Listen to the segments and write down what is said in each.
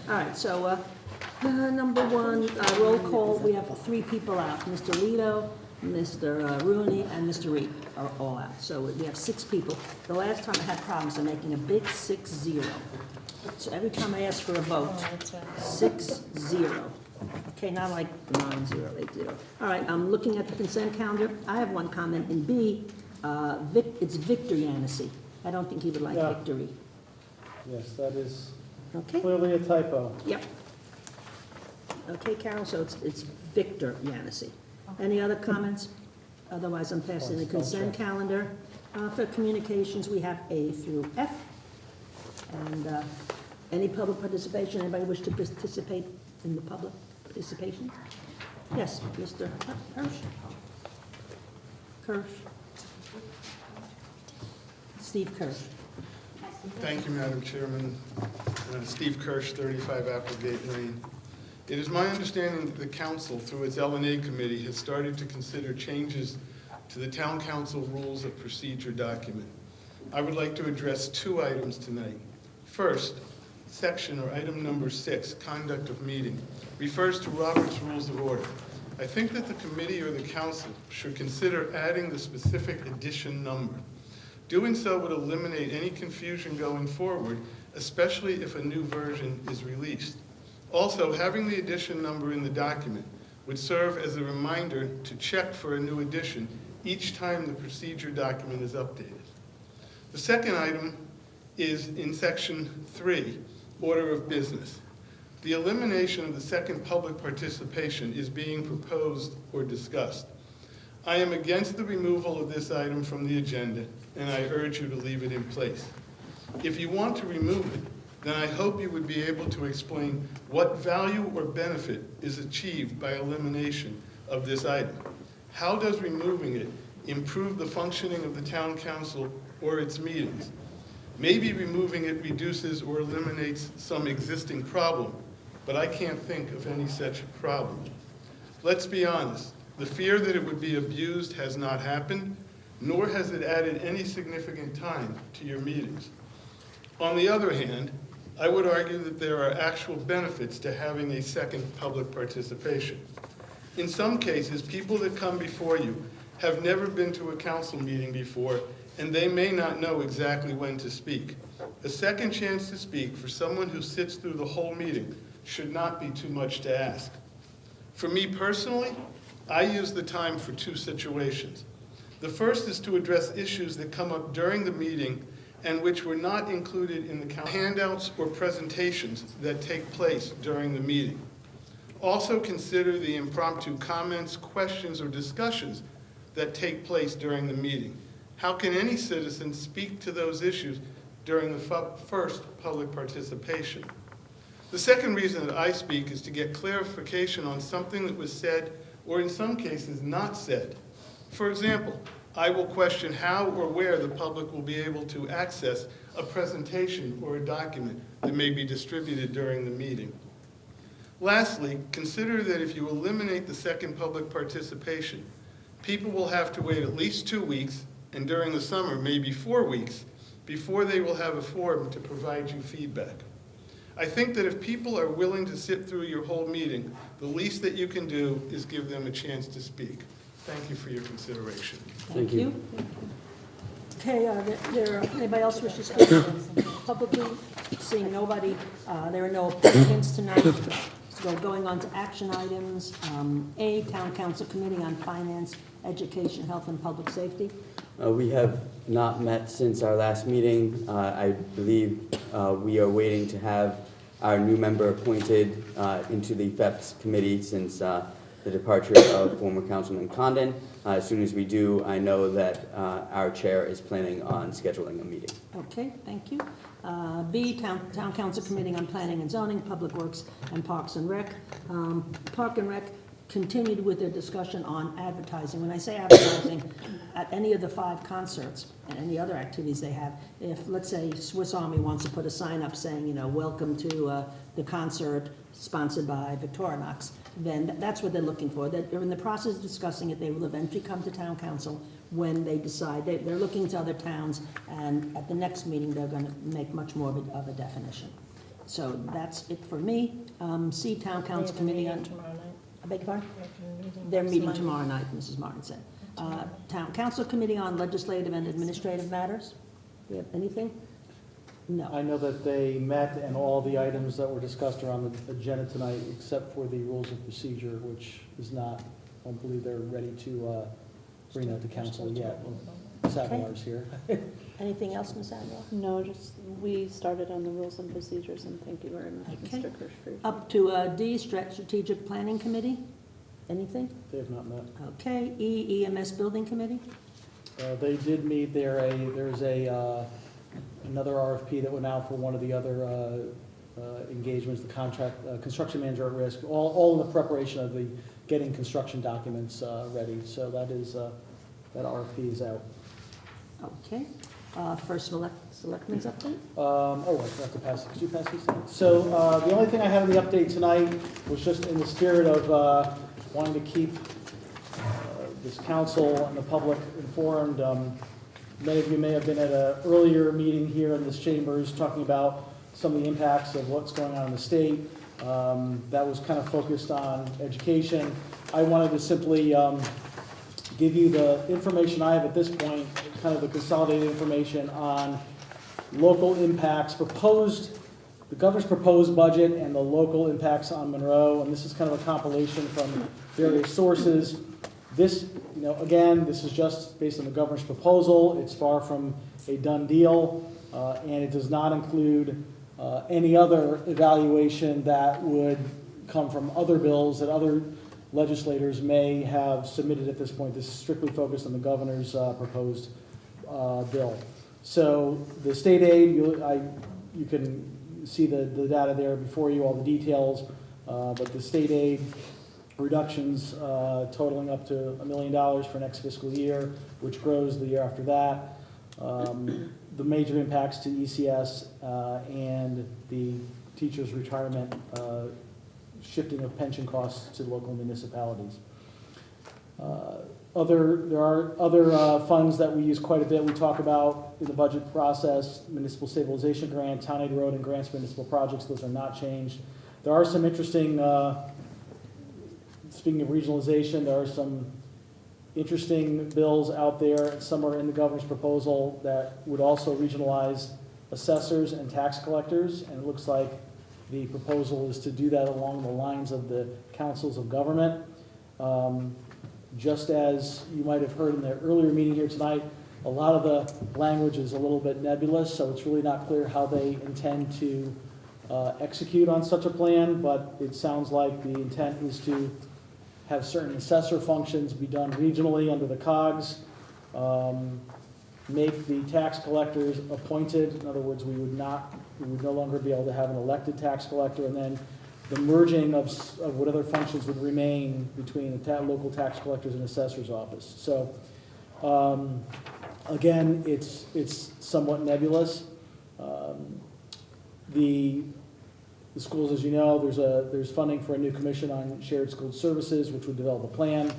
All right, so number one, roll call, we have 3 people out. Mr. Lito, Mr. Rooney, and Mr. Reed are all out. So we have 6 people. The last time I had problems, I'm making a big 6-0. So every time I ask for a vote, 6-0. Okay, not like 9-0, 8-0. All right, I'm looking at the consent calendar. I have one comment in B. It's Victor Yancey. I don't think he would like victory. Yes, that is Okay. clearly a typo. Yep. Okay, Carol, so it's Victor Yancey. Any other comments? Otherwise, I'm passing the consent calendar. For communications, we have A through F. And any public participation? Anybody wish to participate in the public participation? Yes, Mr. Kirsch. Steve Kirsch. Thank you, Madam Chairman. Steve Kirsch, 35 Applegate Lane. It is my understanding that the council, through its L&A committee, has started to consider changes to the town council rules of procedure document. I would like to address 2 items tonight. First, section or item number 6, conduct of meeting, refers to Robert's Rules of Order. I think that the committee or the council should consider adding the specific edition number. Doing so would eliminate any confusion going forward, especially if a new version is released. Also, having the edition number in the document would serve as a reminder to check for a new edition each time the procedure document is updated. The second item is in section 3, order of business. The elimination of the second public participation is being proposed or discussed. I am against the removal of this item from the agenda, and I urge you to leave it in place. If you want to remove it, then I hope you would be able to explain what value or benefit is achieved by elimination of this item. How does removing it improve the functioning of the town council or its meetings? Maybe removing it reduces or eliminates some existing problem, but I can't think of any such problem. Let's be honest, the fear that it would be abused has not happened, nor has it added any significant time to your meetings. On the other hand, I would argue that there are actual benefits to having a second public participation. In some cases, people that come before you have never been to a council meeting before, and they may not know exactly when to speak. A second chance to speak for someone who sits through the whole meeting should not be too much to ask. For me personally, I use the time for 2 situations. The first is to address issues that come up during the meeting and which were not included in the handouts or presentations that take place during the meeting. Also consider the impromptu comments, questions, or discussions that take place during the meeting. How can any citizen speak to those issues during the first public participation? The second reason that I speak is to get clarification on something that was said or in some cases not said. For example, I will question how or where the public will be able to access a presentation or a document that may be distributed during the meeting. Lastly, consider that if you eliminate the second public participation, people will have to wait at least 2 weeks, and during the summer, maybe 4 weeks, before they will have a forum to provide you feedback. I think that if people are willing to sit through your whole meeting, the least that you can do is give them a chance to speak. Thank you for your consideration. Thank you. Okay, anybody else wish to speak publicly? Seeing nobody, there are no applicants tonight. So going on to action items. A, Town Council Committee on Finance, Education, Health, and Public Safety. We have not met since our last meeting. I believe we are waiting to have our new member appointed into the FEPS committee since the departure of former Councilman Condon. As soon as we do, I know that our chair is planning on scheduling a meeting. Okay, thank you. B, Town Council Committee on Planning and Zoning, Public Works, and Parks and Rec. Park and Rec continued with their discussion on advertising. When I say advertising, at any of the 5 concerts and any other activities they have, if, let's say, Swiss Army wants to put a sign up saying, you know, welcome to the concert sponsored by Victorinox, then that's what they're looking for. They're in the process of discussing it. They will eventually come to Town Council when they decide. They're looking to other towns, and at the next meeting, they're going to make much more of a definition. so that's it for me. C, Town Council Committee on, Tomorrow night. I beg your pardon? Meeting They're next meeting Monday. tomorrow night, Mrs. Martin said. Tomorrow. Town Council Committee on Legislative and Administrative Matters? Do you have anything? No. I know that they met and all the items that were discussed are on the agenda tonight, except for the rules of procedure, which is not, I don't believe they're ready to bring that to council yet. Savilar's here. Anything else, Ms. Adler? No, just, we started on the rules and procedures, and thank you very much, Okay. Mr. Kirsch, for your. Up to D, Strategic Planning Committee? Anything? They have not met. Okay. E, EMS Building Committee? They did meet, there's another RFP that went out for one of the other engagements, the contract, construction manager at risk, all in the preparation of the getting construction documents ready. So that is, that RFP is out. Okay. First Selectmen's update? I forgot to pass, could you pass these down? So the only thing I have in the update tonight was just in the spirit of wanting to keep this council and the public informed. Many of you may have been at an earlier meeting here in this chambers talking about some of the impacts of what's going on in the state. That was kind of focused on education. I wanted to simply give you the information I have at this point, kind of the consolidated information on local impacts, the governor's proposed budget and the local impacts on Monroe, and this is kind of a compilation from various sources. This, again, this is just based on the governor's proposal. It's far from a done deal, and it does not include any other evaluation that would come from other bills that other legislators may have submitted at this point. This is strictly focused on the governor's proposed bill. So the state aid, you can see the data there before you, all the details, but the state aid reductions totaling up to $1 million for next fiscal year, which grows the year after that. The major impacts to ECS and the teachers' retirement, shifting of pension costs to local municipalities. There are other funds that we use quite a bit. We talk about in the budget process, municipal stabilization grant, town aid road and grants for municipal projects. Those are not changed. There are some interesting, speaking of regionalization, there are some interesting bills out there. Some are in the governor's proposal that would also regionalize assessors and tax collectors. And it looks like the proposal is to do that along the lines of the councils of government. Just as you might have heard in the earlier meeting here tonight, a lot of the language is a little bit nebulous, so it's really not clear how they intend to execute on such a plan, but it sounds like the intent is to have certain assessor functions be done regionally under the COGS, make the tax collectors appointed. In other words, we would no longer be able to have an elected tax collector, and then the merging of what other functions would remain between the local tax collectors and assessor's office. So again, it's somewhat nebulous. The schools, as you know, there's funding for a new commission on shared school services, which would develop a plan.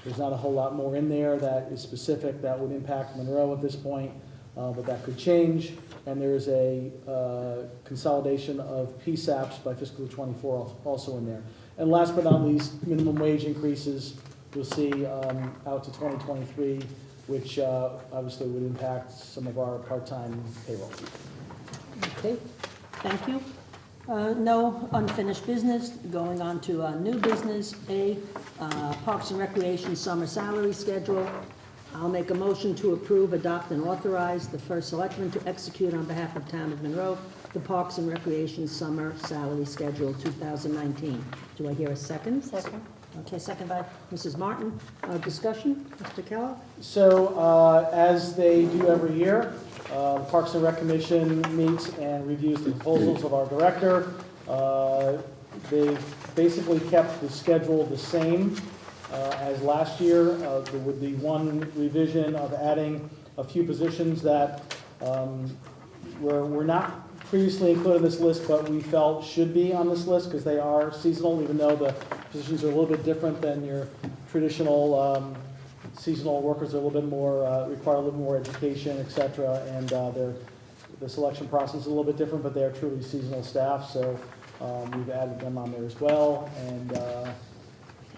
There's not a whole lot more in there that is specific that would impact Monroe at this point, but that could change. And there's a consolidation of PSAPs by fiscal 24 also in there. And last but not least, minimum wage increases you'll see out to 2023, which obviously would impact some of our part-time payroll. Okay, thank you. No unfinished business. Going on to new business. A, Parks and Recreation summer salary schedule. I'll make a motion to approve, adopt, and authorize the first selectman to execute on behalf of Town of Monroe the Parks and Recreation summer salary schedule 2019. Do I hear a second? Second. Okay, second by Mrs. Martin. Discussion, Mr. Kellogg? So as they do every year, the Parks and Rec Commission meets and reviews the proposals of our director. They've basically kept the schedule the same as last year, with the one revision of adding a few positions that were not previously included in this list, but we felt should be on this list because they are seasonal, even though the positions are a little bit different than your traditional seasonal workers. Are a little bit more, require a little more education, et cetera, and they're the selection process is a little bit different, but they're truly seasonal staff, so we've added them on there as well. And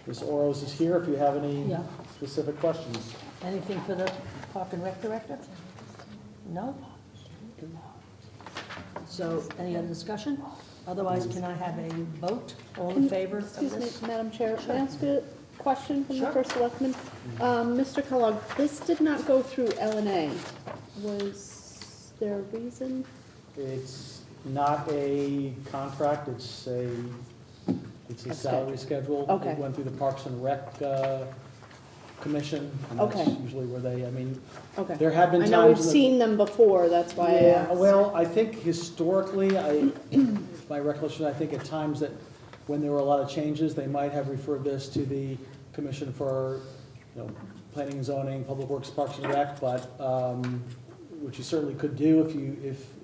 Ms. Oros is here if you have any Yeah. specific questions. Anything for the Park and Rec Director? No? So, any other discussion? Otherwise, can I have a vote? All in favor of Excuse me, this? Madam Chair, Sure. may I ask a question from the Sure. first selectman? Mr. Kellogg, this did not go through L&A. Was there a reason? It's not a contract, it's a A salary schedule. Okay. It went through the Parks and Rec Commission, and that's Okay. usually where they, I mean, Okay. there have been I times. know we've in the- seen them before, that's why I Yeah, asked. well, I think historically, my recollection, I think at times that when there were a lot of changes, they might have referred this to the Commission for, Planning and Zoning, Public Works, Parks and Rec, but, which you certainly could do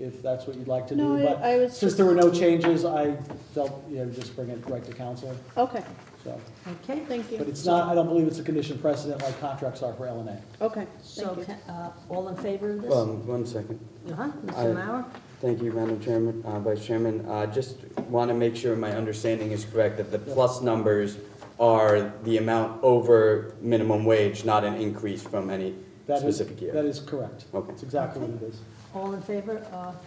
if that's what you'd like to No, do. But I was since just, there were no changes, I felt, just bring it right to council, okay, so. Okay, thank But you. it's not, I don't believe it's a condition precedent like contracts are for L&A. Okay, so, thank you. all in favor of this? 1 second. Uh-huh, I- Mr. Mauer? Thank you, Madam Chairman, Vice Chairman. Just want to make sure my understanding is correct, that the plus numbers are the amount over minimum wage, not an increase from any That is- specific year. That is correct. Okay. That's exactly what it is. All in favor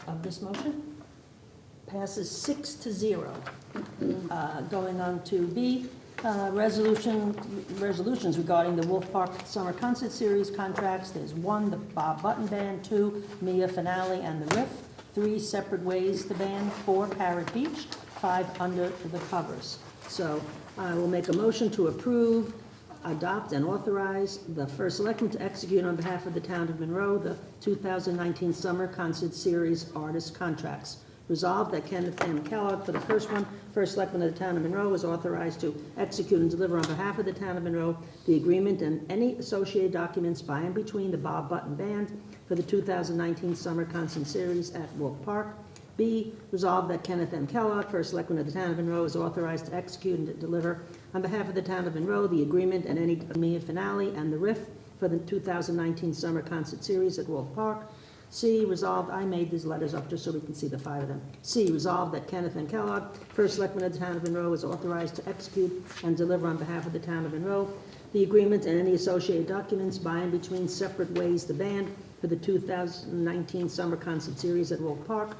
of this motion? Passes 6-0. Going on to B, resolutions regarding the Wolf Park Summer Concert Series contracts. There's 1, the Bob Button Band, 2, Mia Finale and the Riff, 3, Separate Ways the Band, 4, Parrot Beach, 5, Under the Covers. So I will make a motion to approve, adopt, and authorize the first selectman to execute on behalf of the town of Monroe the 2019 Summer Concert Series artist contracts. Resolved that Kenneth M. Kellogg, for the first one, first selectman of the town of Monroe, is authorized to execute and deliver on behalf of the town of Monroe the agreement and any associated documents by and between the Bob Button Band for the 2019 Summer Concert Series at Wolf Park. B, resolved that Kenneth M. Kellogg, first selectman of the town of Monroe, is authorized to execute and deliver on behalf of the town of Monroe the agreement and any Mia Finale and the Riff for the 2019 Summer Concert Series at Wolf Park. C, resolved, I made these letters up just so we can see the 5 of them. C, resolved that Kenneth M. Kellogg, first selectman of the town of Monroe, is authorized to execute and deliver on behalf of the town of Monroe the agreement and any associated documents by and between Separate Ways the Band for the 2019 Summer Concert Series at Wolf Park.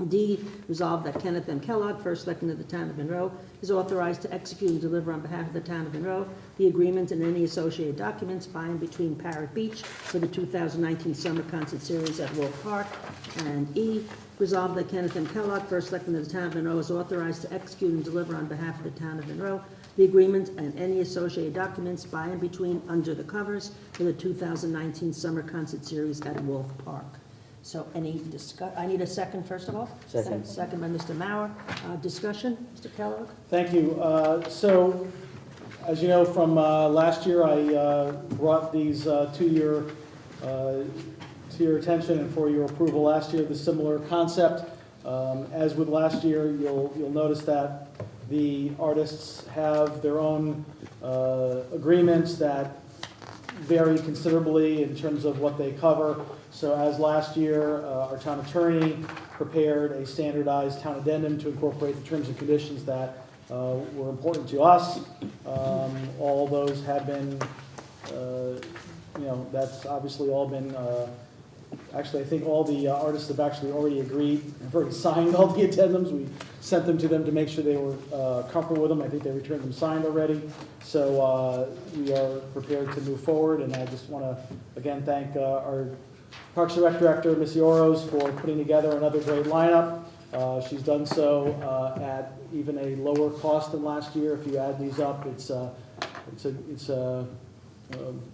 D, resolved that Kenneth M. Kellogg, first selectman of the town of Monroe, is authorized to execute and deliver on behalf of the town of Monroe the agreement and any associated documents by and between Parrot Beach for the 2019 Summer Concert Series at Wolf Park. And E, resolved that Kenneth M. Kellogg, first selectman of the town of Monroe, is authorized to execute and deliver on behalf of the town of Monroe the agreement and any associated documents by and between Under the Covers for the 2019 Summer Concert Series at Wolf Park. So any I need a second, first of all? Second. Second by Mr. Mauer. Discussion, Mr. Kellogg? Thank you. So, as you know, from last year, I brought these to your attention and for your approval last year, the similar concept. As with last year, you'll notice that the artists have their own agreements that vary considerably in terms of what they cover. So as last year, our town attorney prepared a standardized town addendum to incorporate the terms and conditions that were important to us. All those have been, that's obviously all been, actually, I think all the artists have actually already agreed, have already signed all the addendums. We sent them to them to make sure they were comfortable with them. I think they returned them signed already. So we are prepared to move forward, and I just want to, again, thank our Parks and Rec Director, Ms. Oros, for putting together another great lineup. She's done so at even a lower cost than last year. If you add these up, it's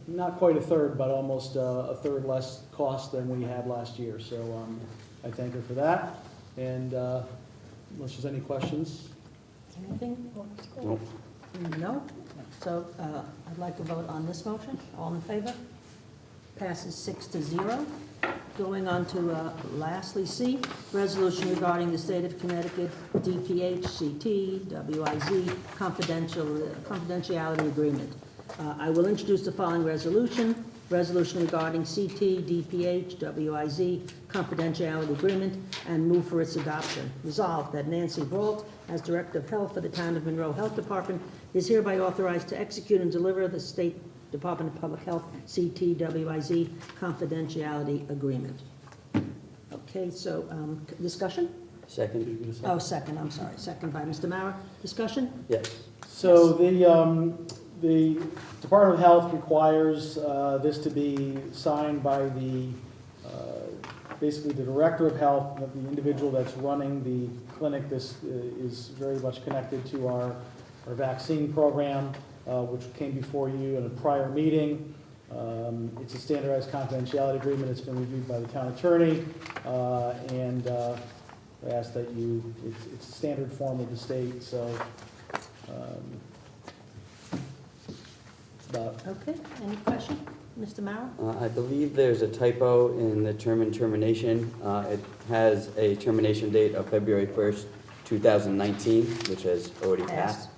not quite a third, but almost a third less cost than we had last year. So I thank her for that. And unless there's any questions. Anything? Nope. No? So I'd like to vote on this motion. All in favor? Passes 6-0. Going on to lastly C, resolution regarding the state of Connecticut DPH, CT, WIZ confidentiality agreement. I will introduce the following resolution. resolution regarding CT, DPH, WIZ confidentiality agreement, and move for its adoption. Resolved that Nancy Brault, as Director of Health for the Town of Monroe Health Department, is hereby authorized to execute and deliver the State Department of Public Health CT, WIZ confidentiality agreement. Okay, so, discussion? Second? Oh, second, I'm sorry. Second by Mr. Mauer. Discussion? Yes. So the Department of Health requires this to be signed by basically the Director of Health, the individual that's running the clinic. This is very much connected to our vaccine program, which came before you in a prior meeting. It's a standardized confidentiality agreement. It's been reviewed by the town attorney, and I ask that it's a standard form of the state, so Okay, any question? Mr. Mauer? I believe there's a typo in the term and termination. It has a termination date of February 1st, 2019, which has already passed.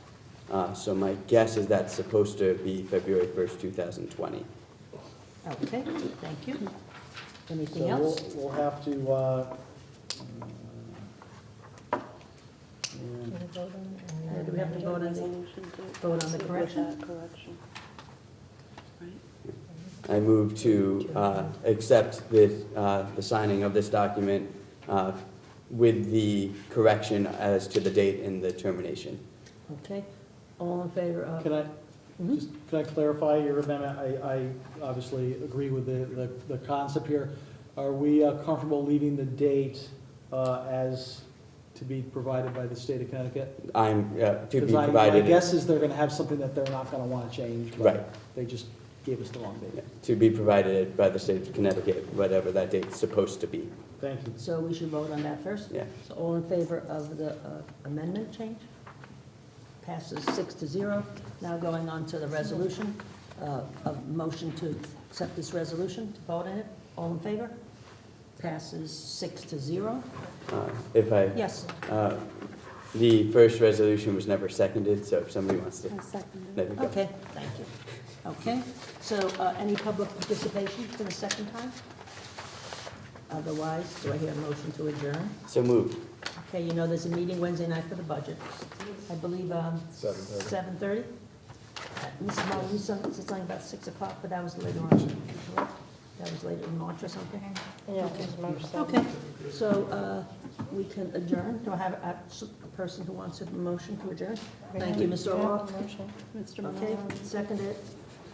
So my guess is that's supposed to be February 1st, 2020. Okay, thank you. Anything So else? we'll have to, Do we have to vote on the correction? I move to accept the signing of this document with the correction as to the date in the termination. Okay, all in favor of? can I clarify your amendment? I obviously agree with the concept here. Are we comfortable leaving the date as to be provided by the state of Connecticut? I'm to be Because my provided. guess is they're gonna have something that they're not gonna wanna change, Right. but they just gave us the wrong date. To be provided by the state of Connecticut, whatever that date's supposed to be. Thank you. So we should vote on that first? Yeah. So all in favor of the amendment change? Passes 6-0. Now going on to the resolution, a motion to accept this resolution, to vote on it. All in favor? Passes 6-0. If I, Yes, the first resolution was never seconded, so if somebody wants to, I second there we go. okay, thank you. Okay, so any public participation for the second time? Otherwise, do I hear a motion to adjourn? So moved. Okay, you know there's a meeting Wednesday night for the budget. I believe 7:30? Mrs. Muller, you said something about 6 o'clock, but that was later on. That was later in March or something? Yeah, Okay, so we can adjourn. Do I have a person who wants a motion to adjourn? Thank you, Mr. O'Rourke. Mr. Okay, Malone. seconded.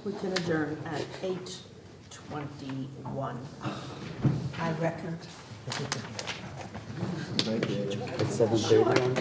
We can adjourn at 8:21. I reckon. It's 7:30 on.